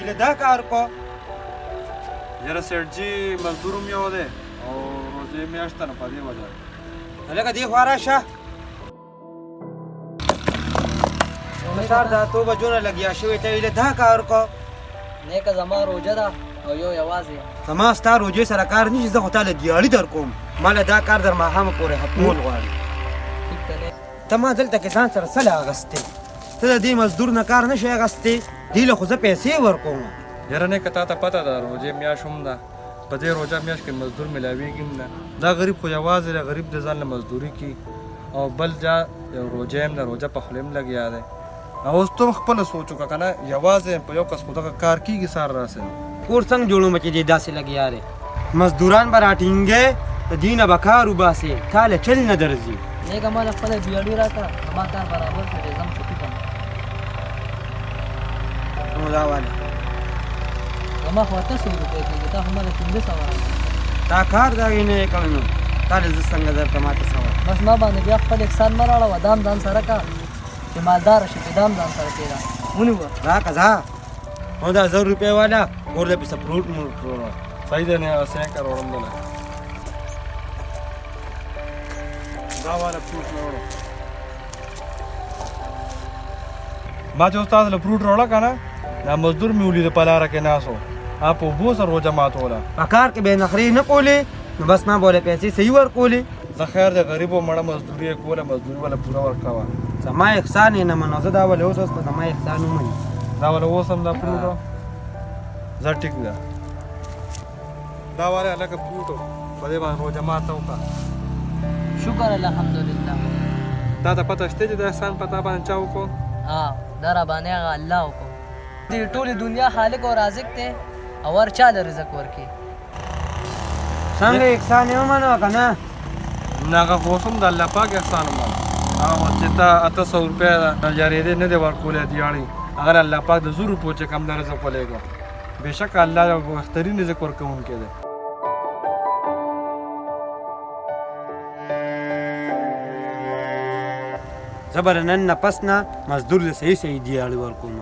ته دا کار کو یاره سیټ جی مزدور هم یو دی او روزې میاشت نه په دې وجه لکه دې خوا راشه سار دا تو بجونه لګیا شوی ته ویل دا کار کو نیکه زما روجه ده او یو یوازې زما ستا روجې سره کار نشي زه خو تا له دیاړي در کوم ما له دا کار در ماښامه پورې ختمول غواړي ټیک ده نه ته ما دلته کې ځان سره څه له اخیستې ته د دې مزدور نه کار نشي اخیستې دې له خو زه پیسې ورکوم یاره نه که تا ته پته ده روزې میاشت هم ده په دې روژه میاشت کې مزدور میلاویږي هم نه دا غریب خو یوازې د غریب د ځان له مزدوري کوي او بل جا یو روژه هم ده روژه په خولې هم لګیا دی او اوس ته خپله سوچ وکړه که نه یوازې په یو کس خو دغه کار کېږي سار راسې کور څنګه جوړوم چې دې داسې لګیا دی مزدوران به راټینګې د دې نه به کار وباسې تا له چل نه درځي نیکه ما له خپله بیاړي راکړه زما کار برابر کړې ځم چټي کړم نو دا واله زما خو 800 روپۍ کېږي تا خو ما له 1500 راکړه تا کار دغې نه یې کړی نو تا له زه څنګه درته ماته څه وایي بس ما باندې بیا خپل احسان مه راړوه دام ځان سره کا چې مالدار شي چې دام ځان سره کېږه ونیوه راکه ځه نو دا 1000 روپۍ والا کور له پسه فروټ مو ټوله صحیح دی نه اسې کار وړم دله دا والا فروټ راوړو ما چې استاد له فروټ راوړه که نه دا مزدور مې ولید په لاره کې ناست و هغه په اوبو سره روژه ماتوله په کار کې بې نخرې نه کولې نو بس ما به له پیسې صحیح ورکولې زه خیر د غریبو مړه مزدوري یې کوله مزدوري والا پوره ورکوه زما احسان یې نه منو زه دا ولې اوس په زما احسان ومني دا والا اوس هم دا فروټو زه ټیک ده دا والا هلکه فروټو په دې باندې روژه ماته وکړه شکر الحمدلله تا ته پته شته چې د احسان په تا باندې چا وکړو دا را باندې هغه الله وکړو دې ټولې دنیا خالق او رازق دی او هر چا له رزق ورکوي څنګه احسان یې ومنو که نه نه هغه خو اوس هم د الله پاک احسان ومنه هغه وخت چې تا 800 روپۍ جارېدې نه دی ورکولی دیاړې هغه د الله پاک د 1000 روپو چې کم د رزق ولېږه بېشکه الله یو بهترین رزق ورکوونکی دی زه به نن نه پس نه مزدور له صحیح صحیح دیاړې ورکوم